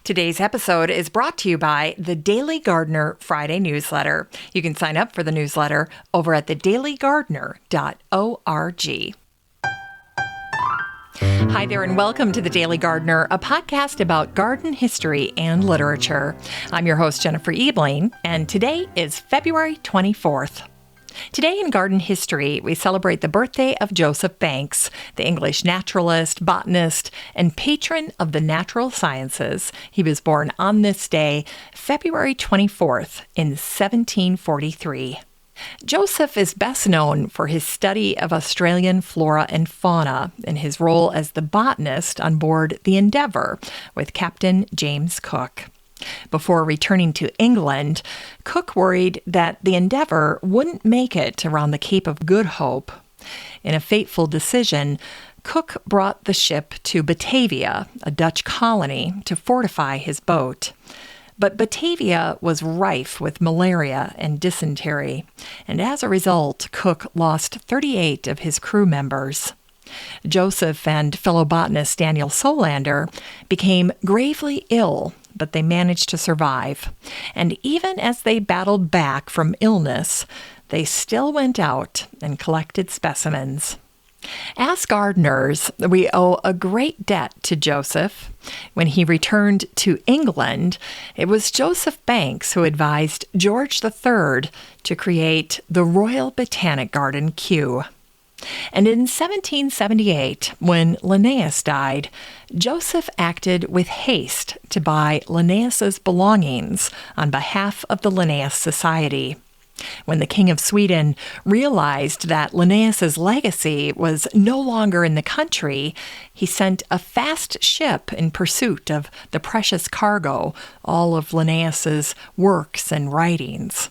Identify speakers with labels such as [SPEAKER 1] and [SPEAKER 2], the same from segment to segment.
[SPEAKER 1] Today's episode is brought to you by the Daily Gardener Friday newsletter. You can sign up for the newsletter over at thedailygardener.org. Hi there and welcome to The Daily Gardener, a podcast about garden history and literature. I'm your host, Jennifer Ebling, and today is February 24th. Today in garden history, we celebrate the birthday of Joseph Banks, the English naturalist, botanist, and patron of the natural sciences. He was born on this day, February 24th, in 1743. Joseph is best known for his study of Australian flora and fauna and his role as the botanist on board the Endeavour with Captain James Cook. Before returning to England, Cook worried that the Endeavour wouldn't make it around the Cape of Good Hope. In a fateful decision, Cook brought the ship to Batavia, a Dutch colony, to fortify his boat. But Batavia was rife with malaria and dysentery, and as a result, Cook lost 38 of his crew members. Joseph and fellow botanist Daniel Solander became gravely ill, but they managed to survive. And even as they battled back from illness, they still went out and collected specimens. As gardeners, we owe a great debt to Joseph. When he returned to England, it was Joseph Banks who advised George III to create the Royal Botanic Garden, Kew. And in 1778, when Linnaeus died, Joseph acted with haste to buy Linnaeus's belongings on behalf of the Linnaeus Society. When the King of Sweden realized that Linnaeus's legacy was no longer in the country, he sent a fast ship in pursuit of the precious cargo, all of Linnaeus's works and writings.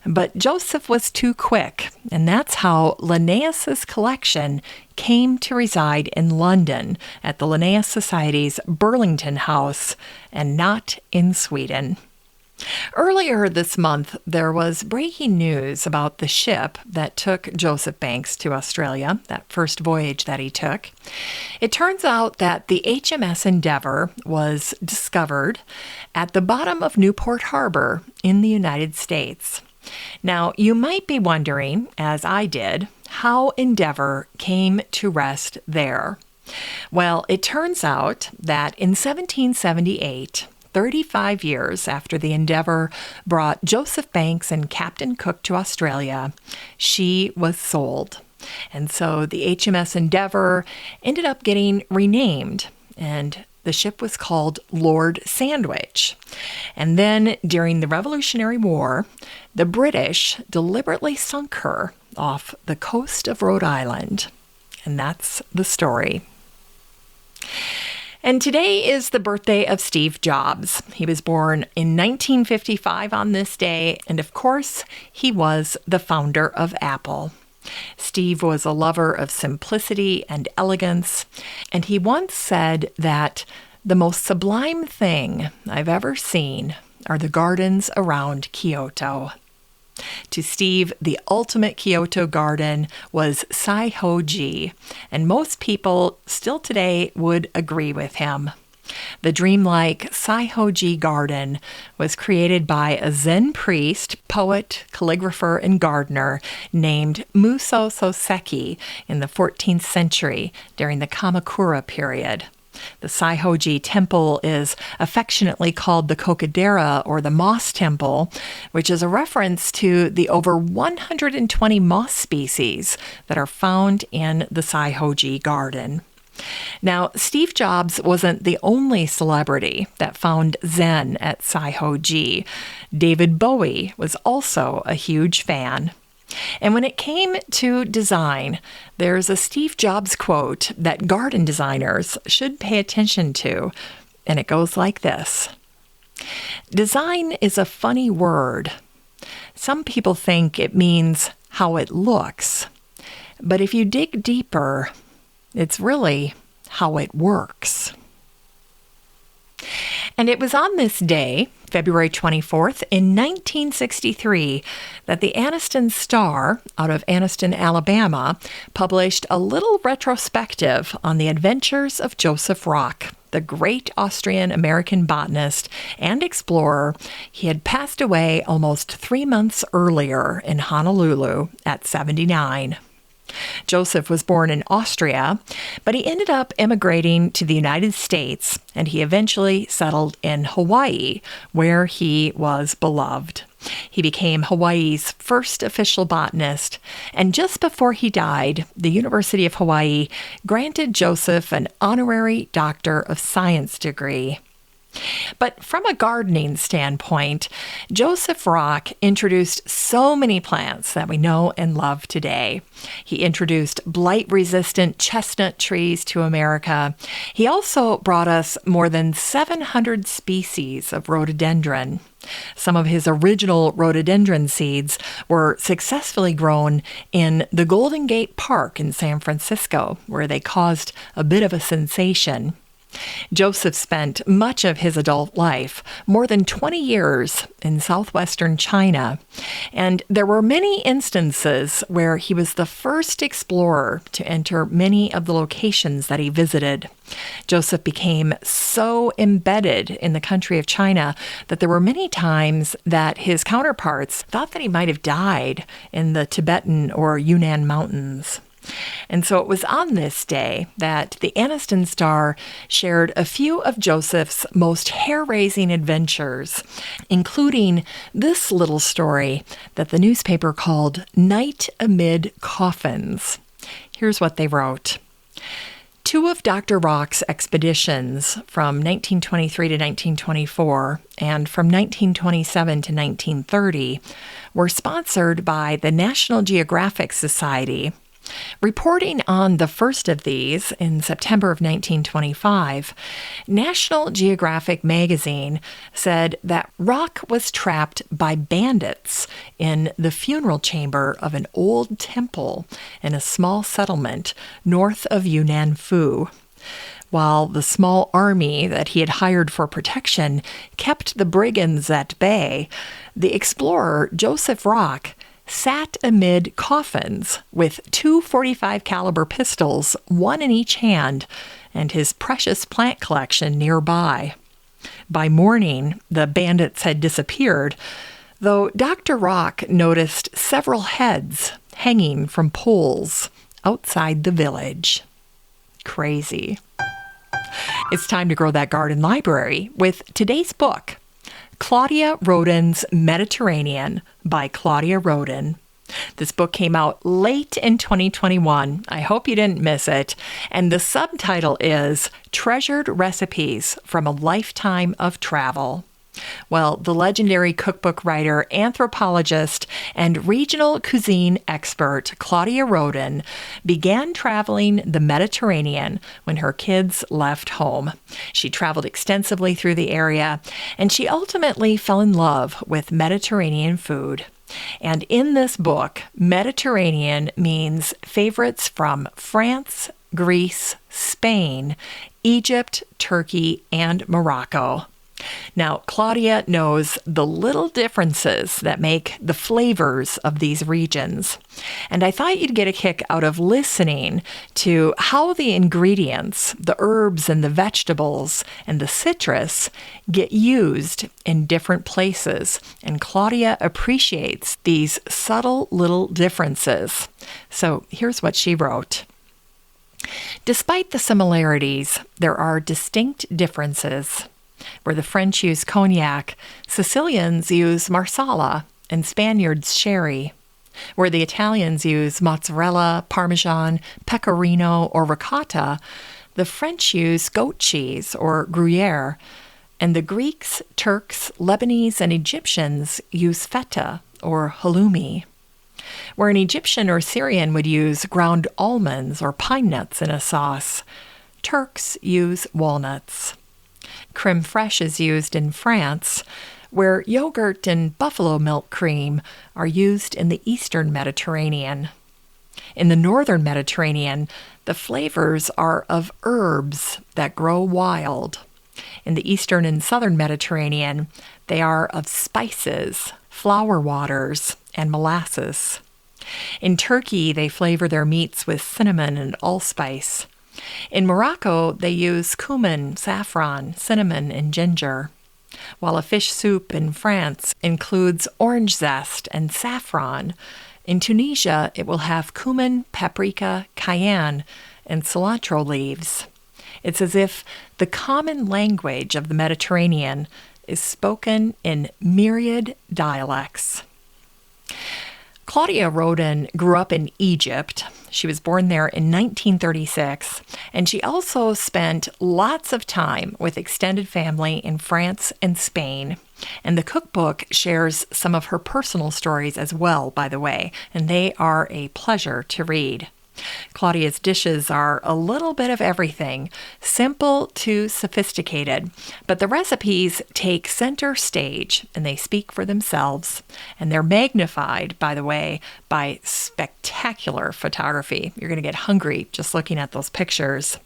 [SPEAKER 1] But Joseph was too quick, and that's how Linnaeus's collection came to reside in London at the Linnaeus Society's Burlington House, and not in Sweden. Earlier this month, there was breaking news about the ship that took Joseph Banks to Australia, that first voyage that he took. It turns out that the HMS Endeavour was discovered at the bottom of Newport Harbor in the United States. Now, you might be wondering, as I did, how Endeavour came to rest there. Well, it turns out that in 1778, 35 years after the Endeavour brought Joseph Banks and Captain Cook to Australia, she was sold. And so the HMS Endeavour ended up getting renamed, and the ship was called Lord Sandwich. And then during the Revolutionary War, the British deliberately sunk her off the coast of Rhode Island. And that's the story. And today is the birthday of Steve Jobs. He was born in 1955 on this day, and of course, he was the founder of Apple. Steve was a lover of simplicity and elegance, and he once said that the most sublime thing I've ever seen are the gardens around Kyoto. To Steve, the ultimate Kyoto garden was Saihoji, and most people still today would agree with him. The dreamlike Saihoji garden was created by a Zen priest, poet, calligrapher, and gardener named Muso Soseki in the 14th century during the Kamakura period. The Saihoji temple is affectionately called the Kokedera, or the moss temple, which is a reference to the over 120 moss species that are found in the Saihoji garden. Now, Steve Jobs wasn't the only celebrity that found Zen at Saihoji. David Bowie was also a huge fan. And when it came to design, there's a Steve Jobs quote that garden designers should pay attention to, and it goes like this. Design is a funny word. Some people think it means how it looks, but if you dig deeper, it's really how it works. And it was on this day, February 24th, in 1963, that the Anniston Star, out of Anniston, Alabama, published a little retrospective on the adventures of Joseph Rock, the great Austrian-American botanist and explorer. He had passed away almost 3 months earlier in Honolulu at 79. Joseph was born in Austria, but he ended up immigrating to the United States, and he eventually settled in Hawaii, where he was beloved. He became Hawaii's first official botanist, and just before he died, the University of Hawaii granted Joseph an honorary Doctor of Science degree. But from a gardening standpoint, Joseph Rock introduced so many plants that we know and love today. He introduced blight-resistant chestnut trees to America. He also brought us more than 700 species of rhododendron. Some of his original rhododendron seeds were successfully grown in the Golden Gate Park in San Francisco, where they caused a bit of a sensation. Joseph spent much of his adult life, more than 20 years, in southwestern China, and there were many instances where he was the first explorer to enter many of the locations that he visited. Joseph became so embedded in the country of China that there were many times that his counterparts thought that he might have died in the Tibetan or Yunnan mountains. And so it was on this day that the Anniston Star shared a few of Joseph's most hair-raising adventures, including this little story that the newspaper called Night Amid Coffins. Here's what they wrote. 2 of Dr. Rock's expeditions from 1923 to 1924 and from 1927 to 1930 were sponsored by the National Geographic Society. Reporting on the first of these in September of 1925, National Geographic magazine said that Rock was trapped by bandits in the funeral chamber of an old temple in a small settlement north of Yunnan Phu. While the small army that he had hired for protection kept the brigands at bay, the explorer Joseph Rock sat amid coffins with 2 .45 caliber pistols, one in each hand, and his precious plant collection nearby. By morning, the bandits had disappeared, though Dr. Rock noticed several heads hanging from poles outside the village. Crazy. It's time to grow that garden library with today's book, Claudia Roden's Mediterranean by Claudia Roden. This book came out late in 2021. I hope you didn't miss it. And the subtitle is Treasured Recipes from a Lifetime of Travel. Well, the legendary cookbook writer, anthropologist, and regional cuisine expert Claudia Roden began traveling the Mediterranean when her kids left home. She traveled extensively through the area, and she ultimately fell in love with Mediterranean food. And in this book, Mediterranean means favorites from France, Greece, Spain, Egypt, Turkey, and Morocco. Now, Claudia knows the little differences that make the flavors of these regions. And I thought you'd get a kick out of listening to how the ingredients, the herbs and the vegetables and the citrus get used in different places. And Claudia appreciates these subtle little differences. So here's what she wrote. Despite the similarities, there are distinct differences. Where the French use cognac, Sicilians use marsala, and Spaniards sherry. Where the Italians use mozzarella, parmesan, pecorino, or ricotta, the French use goat cheese or Gruyere, and the Greeks, Turks, Lebanese, and Egyptians use feta or halloumi. Where an Egyptian or Syrian would use ground almonds or pine nuts in a sauce, Turks use walnuts. Creme fraiche is used in France, where yogurt and buffalo milk cream are used in the Eastern Mediterranean. In the Northern Mediterranean, the flavors are of herbs that grow wild. In the Eastern and Southern Mediterranean, they are of spices, flower waters, and molasses. In Turkey, they flavor their meats with cinnamon and allspice. In Morocco, they use cumin, saffron, cinnamon, and ginger, while a fish soup in France includes orange zest and saffron. In Tunisia, it will have cumin, paprika, cayenne, and cilantro leaves. It's as if the common language of the Mediterranean is spoken in myriad dialects. Claudia Roden grew up in Egypt. She was born there in 1936, and she also spent lots of time with extended family in France and Spain. And the cookbook shares some of her personal stories as well, by the way, and they are a pleasure to read. Claudia's dishes are a little bit of everything, simple to sophisticated, but the recipes take center stage and they speak for themselves, and they're magnified, by the way, by spectacular photography. You're going to get hungry just looking at those pictures.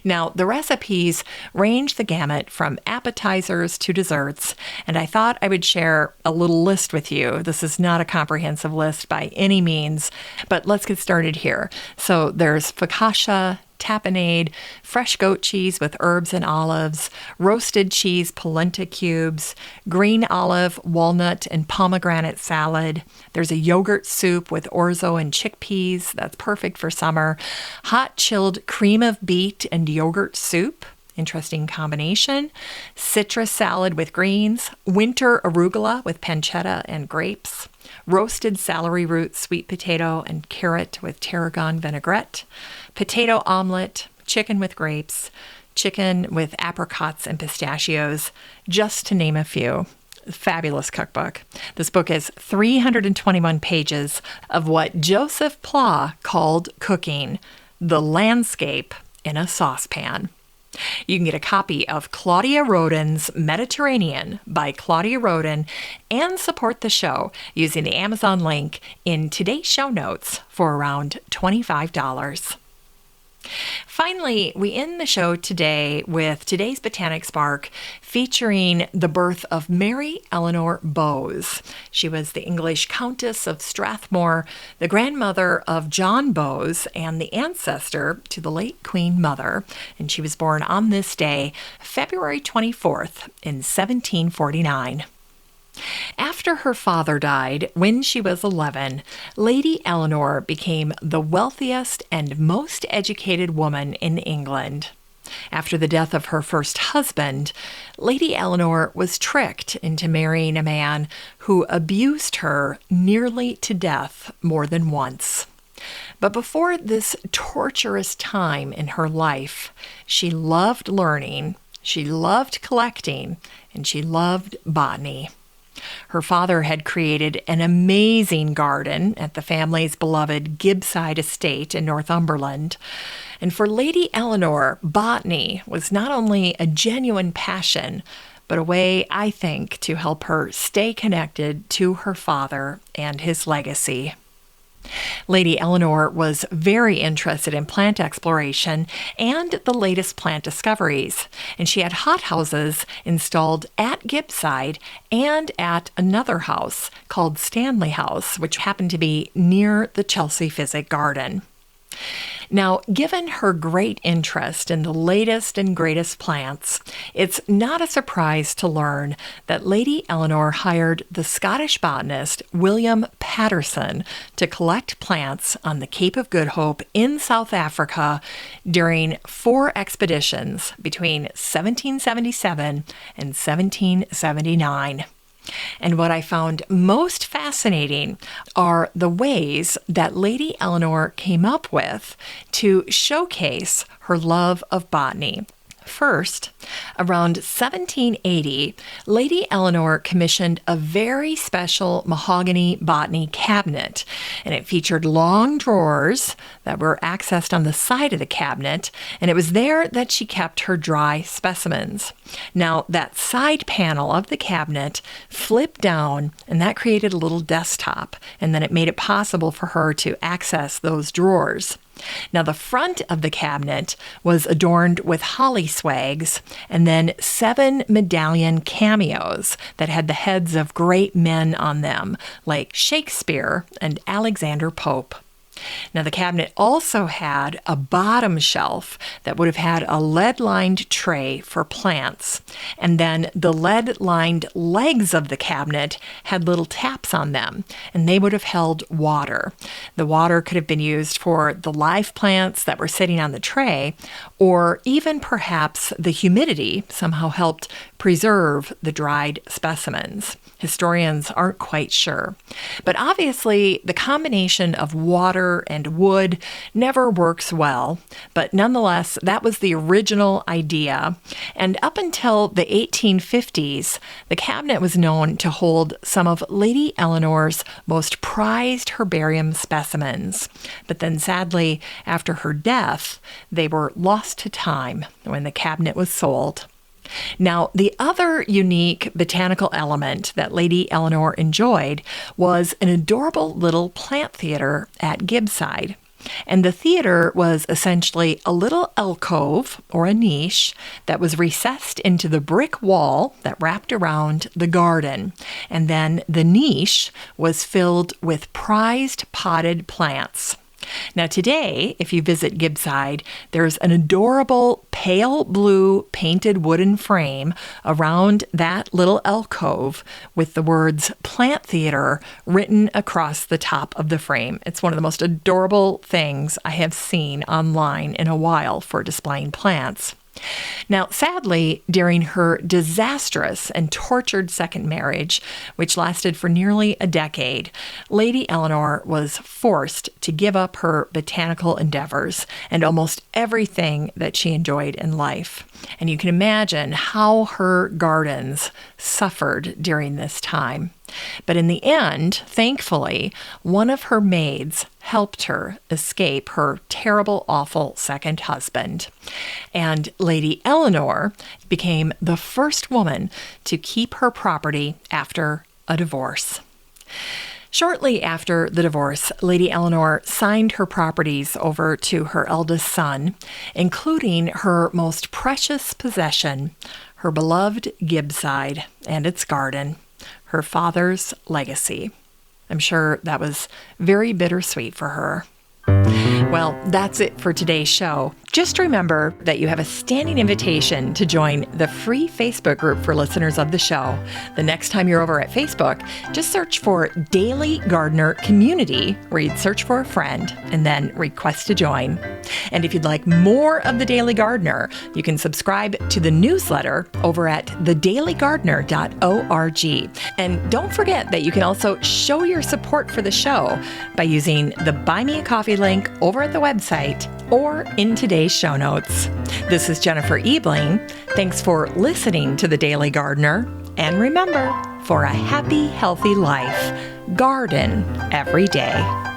[SPEAKER 1] Now, the recipes range the gamut from appetizers to desserts, and I thought I would share a little list with you. This is not a comprehensive list by any means, but let's get started here. So there's focaccia, tapenade, fresh goat cheese with herbs and olives, roasted cheese polenta cubes, green olive, walnut, and pomegranate salad. There's a yogurt soup with orzo and chickpeas. That's perfect for summer. Hot chilled cream of beet and yogurt soup. Interesting combination. Citrus salad with greens. Winter arugula with pancetta and grapes. Roasted celery root, sweet potato, and carrot with tarragon vinaigrette. Potato omelet, chicken with grapes, chicken with apricots and pistachios, just to name a few. Fabulous cookbook. This book is 321 pages of what Joseph Pla called cooking, the landscape in a saucepan. You can get a copy of Claudia Roden's Mediterranean by Claudia Roden and support the show using the Amazon link in today's show notes for around $25. Finally, we end the show today with today's Botanic Spark featuring the birth of Mary Eleanor Bowes. She was the English Countess of Strathmore, the grandmother of John Bowes, and the ancestor to the late Queen Mother. And she was born on this day, February 24th, in 1749. After her father died when she was 11, Lady Eleanor became the wealthiest and most educated woman in England. After the death of her first husband, Lady Eleanor was tricked into marrying a man who abused her nearly to death more than once. But before this torturous time in her life, she loved learning, she loved collecting, and she loved botany. Her father had created an amazing garden at the family's beloved Gibbside estate in Northumberland. And for Lady Eleanor, botany was not only a genuine passion, but a way, I think, to help her stay connected to her father and his legacy. Lady Eleanor was very interested in plant exploration and the latest plant discoveries, and she had hothouses installed at Gibbside and at another house called Stanley House, which happened to be near the Chelsea Physic Garden. Now, given her great interest in the latest and greatest plants, it's not a surprise to learn that Lady Eleanor hired the Scottish botanist William Patterson to collect plants on the Cape of Good Hope in South Africa during 4 expeditions between 1777 and 1779. And what I found most fascinating are the ways that Lady Eleanor came up with to showcase her love of botany. First, around 1780, Lady Eleanor commissioned a very special mahogany botany cabinet, and it featured long drawers that were accessed on the side of the cabinet, and it was there that she kept her dry specimens. Now, that side panel of the cabinet flipped down, and that created a little desktop, and then it made it possible for her to access those drawers. Now, the front of the cabinet was adorned with holly swags and then 7 medallion cameos that had the heads of great men on them, like Shakespeare and Alexander Pope. Now, the cabinet also had a bottom shelf that would have had a lead-lined tray for plants. And then the lead-lined legs of the cabinet had little taps on them, and they would have held water. The water could have been used for the live plants that were sitting on the tray, or even perhaps the humidity somehow helped preserve the dried specimens. Historians aren't quite sure. But obviously, the combination of water and wood never works well. But nonetheless, that was the original idea. And up until the 1850s, the cabinet was known to hold some of Lady Eleanor's most prized herbarium specimens. But then sadly, after her death, they were lost to time when the cabinet was sold. Now, the other unique botanical element that Lady Eleanor enjoyed was an adorable little plant theater at Gibbside. And the theater was essentially a little alcove or a niche that was recessed into the brick wall that wrapped around the garden. And then the niche was filled with prized potted plants. Now today, if you visit Gibbside, there's an adorable pale blue painted wooden frame around that little alcove with the words Plant Theater written across the top of the frame. It's one of the most adorable things I have seen online in a while for displaying plants. Now, sadly, during her disastrous and tortured second marriage, which lasted for nearly a decade, Lady Eleanor was forced to give up her botanical endeavors and almost everything that she enjoyed in life. And you can imagine how her gardens suffered during this time. But in the end, thankfully, one of her maids helped her escape her terrible, awful second husband. And Lady Eleanor became the first woman to keep her property after a divorce. Shortly after the divorce, Lady Eleanor signed her properties over to her eldest son, including her most precious possession, her beloved Gibbside and its garden, her father's legacy. I'm sure that was very bittersweet for her. Well, that's it for today's show. Just remember that you have a standing invitation to join the free Facebook group for listeners of the show. The next time you're over at Facebook, just search for Daily Gardener Community, where you'd search for a friend and then request to join. And if you'd like more of the Daily Gardener, you can subscribe to the newsletter over at thedailygardener.org. And don't forget that you can also show your support for the show by using the Buy Me a Coffee link over at the website or in today's show notes. This is Jennifer Ebling. Thanks for listening to The Daily Gardener. And remember, for a happy, healthy life, garden every day.